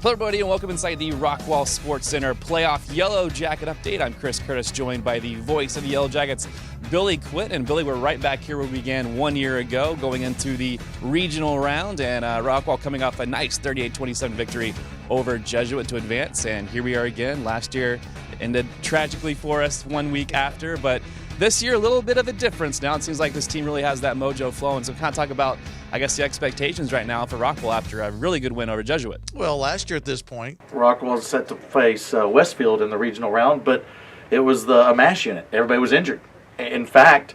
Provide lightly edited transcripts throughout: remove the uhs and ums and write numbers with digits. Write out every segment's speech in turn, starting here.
Hello, everybody, and welcome inside the Rockwall Sportscenter Playoff Yellow Jacket Update. I'm Chris Curtis, joined by the voice of the Yellow Jackets, Billy Quitt. And Billy, we're right back here where we began 1 year ago, going into the regional round, and Rockwall coming off a nice 38-27 victory over Jesuit to advance. And here we are again. Last year ended tragically for us 1 week after, but this year a little bit of a difference now. It seems like this team really has that mojo flowing. So kind of talk about, I guess, the expectations right now for Rockwall after a really good win over Jesuit. Well, last year at this point, Rockwall was set to face Westfield in the regional round, but it was a mash unit. Everybody was injured. In fact,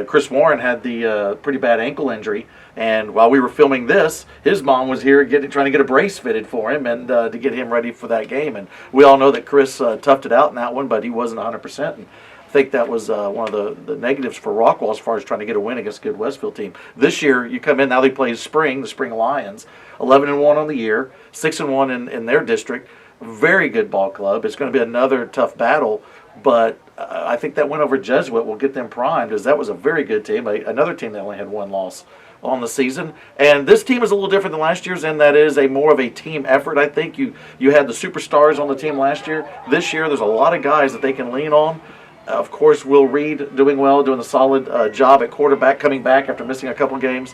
Chris Warren had the pretty bad ankle injury, and while we were filming this, his mom was here trying to get a brace fitted for him and to get him ready for that game. And we all know that Chris toughed it out in that one, but he wasn't 100%. And I think that was one of the negatives for Rockwall as far as trying to get a win against a good Westfield team. This year, you come in, now they play the Spring Lions, 11-1 on the year, 6-1 in their district. Very good ball club. It's going to be another tough battle, but I think that win over Jesuit will get them primed, as that was a very good team, another team that only had one loss on the season. And this team is a little different than last year's, and that is more of a team effort. I think you had the superstars on the team last year. This year, there's a lot of guys that they can lean on. Of course, Will Reed doing well, doing a solid job at quarterback, coming back after missing a couple games.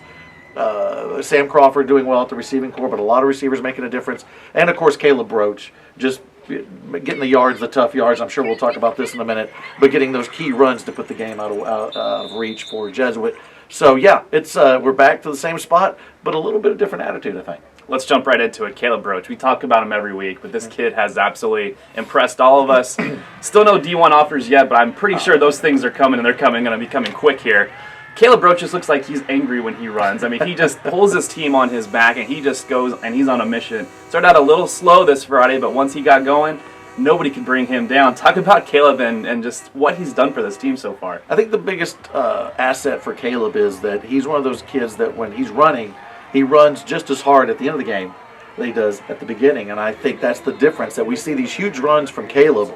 Sam Crawford doing well at the receiving corps, but a lot of receivers making a difference. And, of course, Caleb Roach just getting the yards, the tough yards. I'm sure we'll talk about this in a minute, but getting those key runs to put the game out of reach for Jesuit. So, yeah, it's we're back to the same spot, but a little bit of different attitude, I think. Let's jump right into it. Caleb Roach. We talk about him every week, but this kid has absolutely impressed all of us. Still no D1 offers yet, but I'm pretty sure those things are coming, and they're going to be coming quick here. Caleb Roach just looks like he's angry when he runs. I mean, he just pulls his team on his back, and he just goes, and he's on a mission. Started out a little slow this Friday, but once he got going, nobody can bring him down. Talk about Caleb and just what he's done for this team so far. I think the biggest asset for Caleb is that he's one of those kids that when he's running, he runs just as hard at the end of the game that he does at the beginning. And I think that's the difference, that we see these huge runs from Caleb,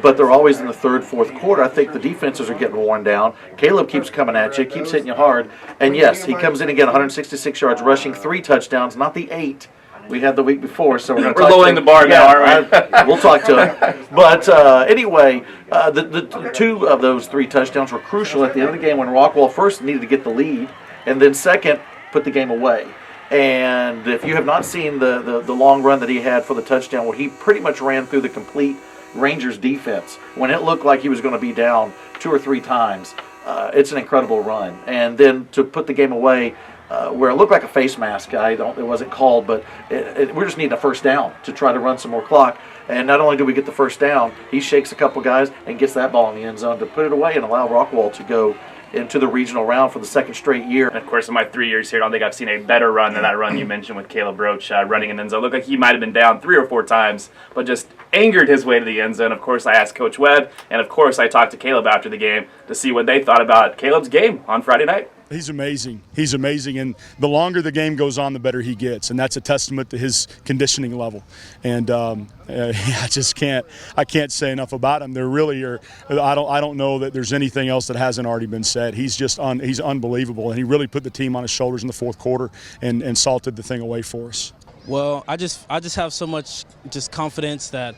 but they're always in the third, fourth quarter. I think the defenses are getting worn down. Caleb keeps coming at you, keeps hitting you hard. And, yes, he comes in again, 166 yards, rushing 3 touchdowns, not the 8 we had the week before. So we're lowering the bar now, aren't we? We'll talk to him. But anyway, the 2 of those 3 touchdowns were crucial at the end of the game when Rockwall first needed to get the lead, and then second, put the game away. And if you have not seen the long run that he had for the touchdown, where he pretty much ran through the complete Rangers defense when it looked like he was going to be down 2 or 3 times, it's an incredible run. And then to put the game away where it looked like a face mask, it wasn't called, but we're just needing a first down to try to run some more clock. And not only do we get the first down, he shakes a couple guys and gets that ball in the end zone to put it away and allow Rockwall to go into the regional round for the second straight year. And of course, in my 3 years here, I don't think I've seen a better run than that run you mentioned with Caleb Roach running in the end zone. Looked like he might have been down 3 or 4 times, but just angered his way to the end zone. Of course, I asked Coach Webb, and of course, I talked to Caleb after the game to see what they thought about Caleb's game on Friday night. He's amazing. He's amazing, and the longer the game goes on, the better he gets, and that's a testament to his conditioning level. And I just can't say enough about him. There really are. I don't know that there's anything else that hasn't already been said. He's just he's unbelievable, and he really put the team on his shoulders in the fourth quarter and salted the thing away for us. Well, I just have so much just confidence that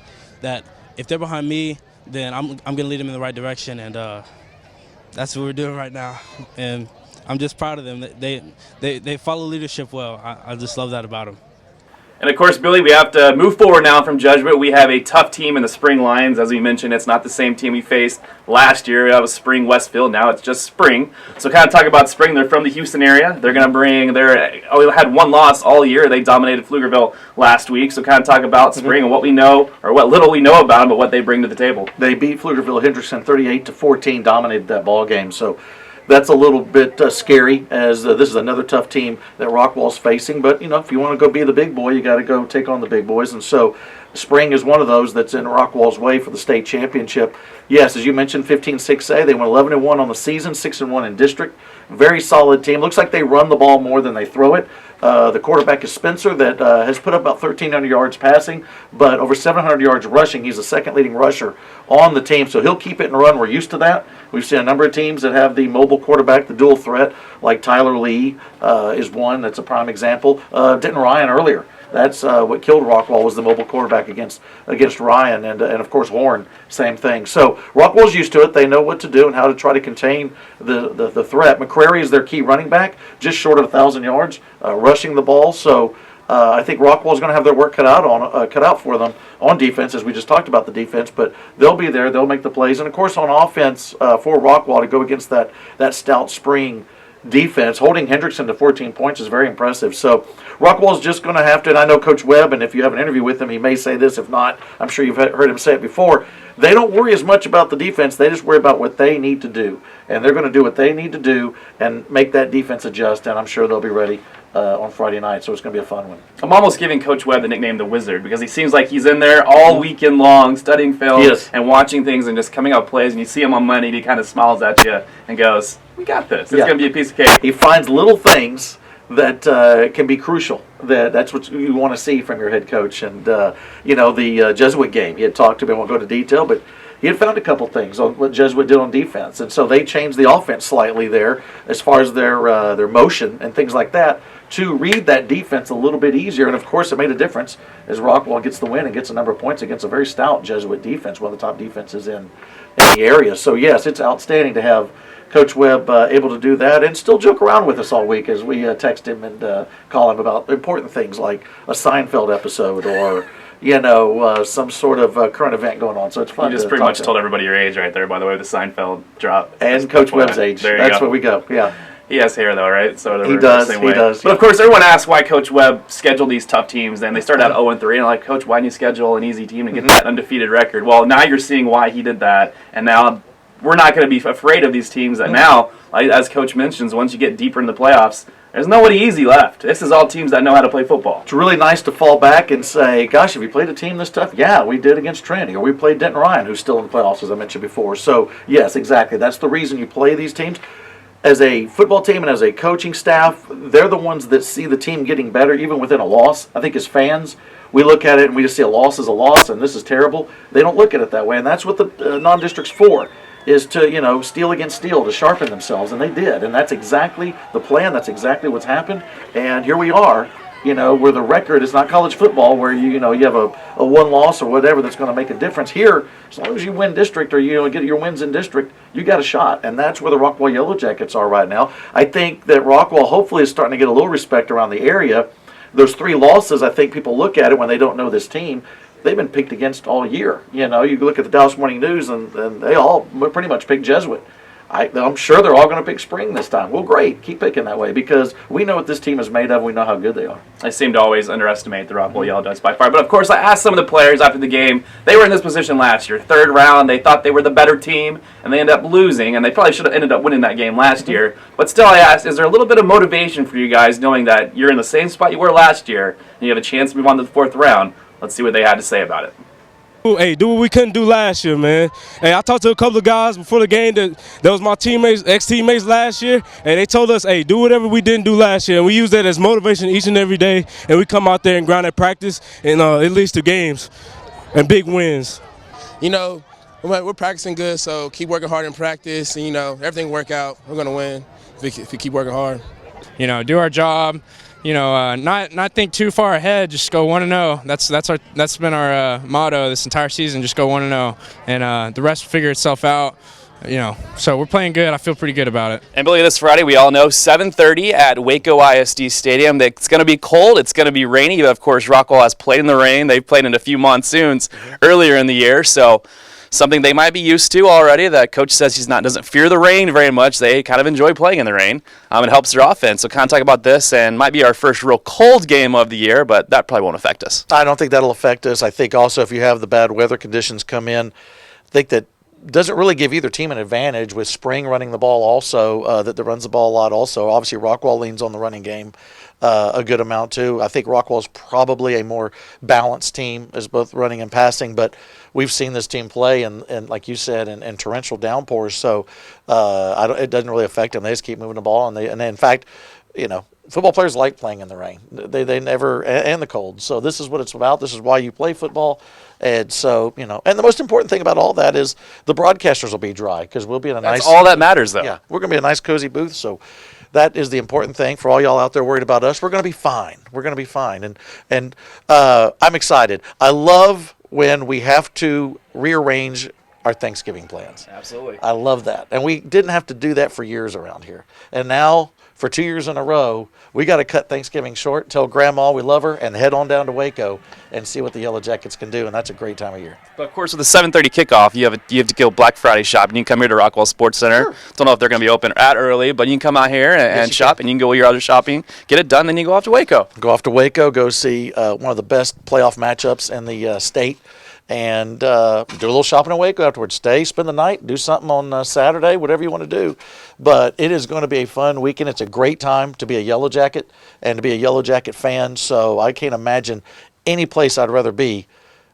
if they're behind me, then I'm gonna lead them in the right direction, and that's what we're doing right now. And I'm just proud of them. They follow leadership well. I just love that about them. And, of course, Billy, we have to move forward now from Jesuit. We have a tough team in the Spring Lions. As we mentioned, it's not the same team we faced last year. That was Spring Westfield. Now it's just Spring. So kind of talk about Spring. They're from the Houston area. They're going to they had 1 loss all year. They dominated Pflugerville last week. So kind of talk about Spring and what we know, or what little we know about them, but what they bring to the table. They beat Pflugerville Hendrickson 38-14, dominated that ball game. So that's a little bit scary, as this is another tough team that Rockwall's facing. But, if you want to go be the big boy, you got to go take on the big boys. And so Spring is one of those that's in Rockwall's way for the state championship. Yes, as you mentioned, 15-6A. They went 11-1 on the season, 6-1 in district. Very solid team. Looks like they run the ball more than they throw it. The quarterback is Spencer, that has put up about 1,300 yards passing, but over 700 yards rushing. He's the second leading rusher on the team, so he'll keep it and run. We're used to that. We've seen a number of teams that have the mobile quarterback, the dual threat, like Tyler Lee is one that's a prime example. Denton Ryan earlier That's what killed Rockwall, was the mobile quarterback against Ryan, and of course Horn, same thing. So Rockwall's used to it. They know what to do and how to try to contain the threat. McCrary is their key running back, just short of 1,000 yards, rushing the ball. So I think Rockwall's going to have their work cut out for them on defense, as we just talked about the defense. But they'll be there. They'll make the plays, and of course on offense for Rockwall to go against that stout spring defense, holding Hendrickson to 14 points is very impressive. So Rockwall's just going to have to, and I know Coach Webb, and if you have an interview with him, he may say this. If not, I'm sure you've heard him say it before. They don't worry as much about the defense. They just worry about what they need to do. And they're going to do what they need to do and make that defense adjust, and I'm sure they'll be ready on Friday night, so it's going to be a fun one. I'm almost giving Coach Webb the nickname the Wizard, because he seems like he's in there all weekend long studying film and watching things and just coming out plays, and you see him on Monday and he kind of smiles at you and goes, we got this. It's going to be a piece of cake. He finds little things that can be crucial. That's what you want to see from your head coach. And, the Jesuit game, he had talked to me, I won't go into detail, but he had found a couple things on what Jesuit did on defense. And so they changed the offense slightly there as far as their motion and things like that to read that defense a little bit easier. And, of course, it made a difference as Rockwall gets the win and gets a number of points against a very stout Jesuit defense, one of the top defenses in the area. So, yes, it's outstanding to have Coach Webb able to do that and still joke around with us all week as we text him and call him about important things like a Seinfeld episode or some sort of current event going on. So it's fun. You just pretty much told everybody your age right there, by the way, with the Seinfeld drop. And Coach Webb's age. That's where we go. Yeah. He has hair, though, right? So he does. He does. But, of course, everyone asks why Coach Webb scheduled these tough teams. And they started out 0-3. And like, Coach, why didn't you schedule an easy team to get that undefeated record? Well, now you're seeing why he did that. And now we're not going to be afraid of these teams that now, like, as Coach mentions, once you get deeper in the playoffs, there's nobody easy left. This is all teams that know how to play football. It's really nice to fall back and say, gosh, have you played a team this tough? Yeah, we did against Trinity. Or we played Denton Ryan, who's still in the playoffs, as I mentioned before. So, yes, exactly. That's the reason you play these teams. As a football team and as a coaching staff, they're the ones that see the team getting better even within a loss. I think as fans, we look at it and we just see a loss as a loss and this is terrible. They don't look at it that way, and that's what the non-district's for, is to, steel against steel, to sharpen themselves, and they did. And that's exactly the plan. That's exactly what's happened. And here we are, where the record is not college football, where you have a one loss or whatever that's going to make a difference. Here, as long as you win district or get your wins in district, you got a shot. And that's where the Rockwall Yellowjackets are right now. I think that Rockwall hopefully is starting to get a little respect around the area. Those 3 losses, I think people look at it when they don't know this team. They've been picked against all year. You look at the Dallas Morning News, and they all pretty much picked Jesuit. I'm sure they're all going to pick Spring this time. Well, great. Keep picking that way because we know what this team is made of. We know how good they are. I seem to always underestimate the Rockwall Yellowjackets by far. But, of course, I asked some of the players after the game. They were in this position last year. 3rd round, they thought they were the better team, and they ended up losing. And they probably should have ended up winning that game last year. But still, I asked, is there a little bit of motivation for you guys knowing that you're in the same spot you were last year and you have a chance to move on to the 4th round? Let's see what they had to say about it. Hey, do what we couldn't do last year, man. Hey, I talked to a couple of guys before the game that was my teammates, ex-teammates last year, and they told us, hey, do whatever we didn't do last year. And we use that as motivation each and every day, and we come out there and grind at practice, and it leads to games and big wins. We're practicing good, so keep working hard in practice, and, everything work out. We're going to win if we keep working hard. Do our job. Not think too far ahead. Just go 1-0. That's been our motto this entire season. Just go 1-0, and the rest will figure itself out. So we're playing good. I feel pretty good about it. And Billy, this Friday, we all know 7:30 at Waco ISD Stadium. It's going to be cold. It's going to be rainy. But of course, Rockwall has played in the rain. They've played in a few monsoons earlier in the year, so something they might be used to already. That coach says doesn't fear the rain very much. They kind of enjoy playing in the rain. It helps their offense. So kind of talk about this, and might be our first real cold game of the year, but that probably won't affect us. I don't think that'll affect us. I think also if you have the bad weather conditions come in, I think that doesn't really give either team an advantage with Spring running the ball also, that runs the ball a lot also. Obviously, Rockwall leans on the running game a good amount too. I think Rockwall's probably a more balanced team as both running and passing, but we've seen this team play and like you said, in torrential downpours, so it doesn't really affect them. They just keep moving the ball, and they in fact, football players like playing in the rain. They never, and the cold. So this is what it's about. This is why you play football. And so, and the most important thing about all that is the broadcasters will be dry because we'll be in a That's all that matters, though. Yeah, we're going to be in a nice, cozy booth. So that is the important thing for all y'all out there worried about us. We're going to be fine. We're going to be fine. And I'm excited. I love when we have to rearrange our Thanksgiving plans. Absolutely. I love that. And we didn't have to do that for years around here. And now, for 2 years in a row, we got to cut Thanksgiving short, tell Grandma we love her, and head on down to Waco and see what the Yellow Jackets can do. And that's a great time of year. But of course, with the 7:30 kickoff, you have to go Black Friday shopping. You can come here to Rockwall Sportscenter. Sure. Don't know if they're going to be open at early, but you can come out here and you shop, and you can go with your other shopping, get it done, then you go off to Waco. Go off to Waco, go see one of the best playoff matchups in the state, and do a little shopping in Waco afterwards. Stay, spend the night, do something on Saturday, whatever you want to do. But it is going to be a fun weekend. It's a great time to be a Yellow Jacket and to be a Yellow Jacket fan. So I can't imagine any place I'd rather be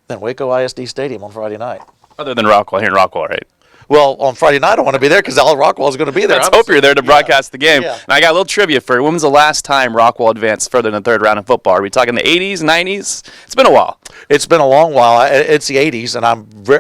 than Waco ISD Stadium on Friday night. Other than Rockwall, here in Rockwall, right? Well, on Friday night I want to be there because all Rockwall is going to be there. Let's hope you're there to broadcast the game. Yeah. And I got a little trivia for you. When was the last time Rockwall advanced further than the third round in football? Are we talking the 80s, 90s? It's been a while. It's been a long while. It's the 80s, and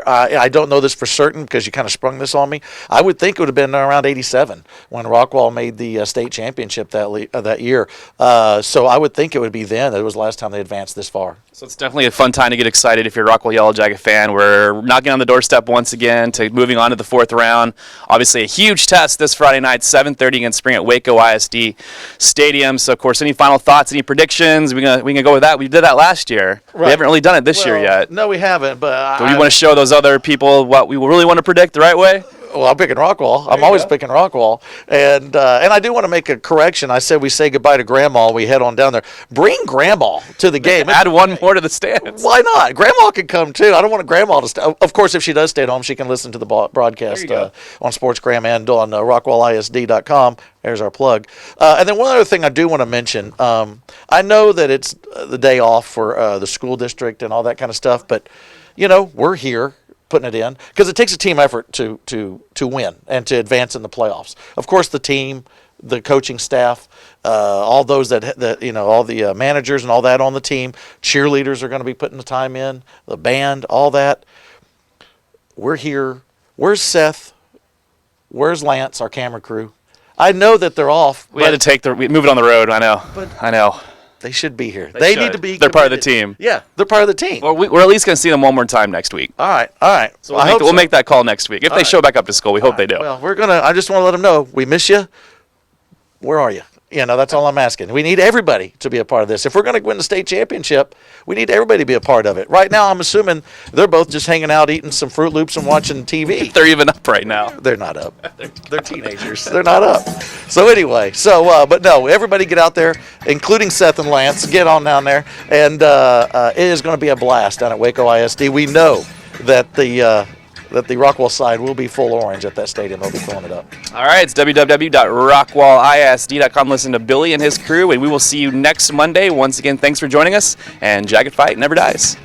I don't know this for certain because you kind of sprung this on me. I would think it would have been around 87 when Rockwall made the state championship that year. So I would think it would be then. It was the last time they advanced this far. So it's definitely a fun time to get excited if you're a Rockwall Yellow Jacket fan. We're knocking on the doorstep once again to moving on to the fourth round. Obviously a huge test this Friday night, 7:30 against Spring at Waco ISD Stadium. So, of course, any final thoughts, any predictions? We can go with that. We did that last year. Right. We haven't really done it this year yet. No, we haven't. But do we want to show those other people what we really want to predict the right way? Well, I'm picking Rockwall. I'm always picking Rockwall. And I do want to make a correction. I said we say goodbye to Grandma. We head on down there. Bring Grandma to the game. Add one more to the stands. Why not? Grandma can come, too. I don't want Grandma to stay. Of course, if she does stay at home, she can listen to the broadcast on SportsGram and on RockwallISD.com. There's our plug. And then one other thing I do want to mention. I know that it's the day off for the school district and all that kind of stuff, but, we're here putting it in because it takes a team effort to win and to advance in the playoffs. Of course, the team, the coaching staff, all those that all the managers and all that on the team, cheerleaders are going to be putting the time in, the band, all that. We're here. Where's Seth? Where's Lance, our camera crew? I know that they're off. We had to move it on the road. I know. They should be here. They need to be. They're part of the team. Yeah, they're part of the team. Well, we're at least going to see them one more time next week. All right. So we'll make that call next week. If they show back up to school, we hope they do. Well, I just want to let them know we miss you. Where are you? That's all I'm asking. We need everybody to be a part of this. If we're going to win the state championship, we need everybody to be a part of it. Right now, I'm assuming they're both just hanging out, eating some Fruit Loops and watching TV. They're even up right now. They're not up. They're teenagers. They're not up. So anyway, but no, everybody get out there, including Seth and Lance. Get on down there, and it is going to be a blast down at Waco ISD. We know that the Rockwall side will be full orange at that stadium. They'll be filling it up. All right, it's www.rockwallisd.com. Listen to Billy and his crew, and we will see you next Monday. Once again, thanks for joining us, and Jacket Fight never dies.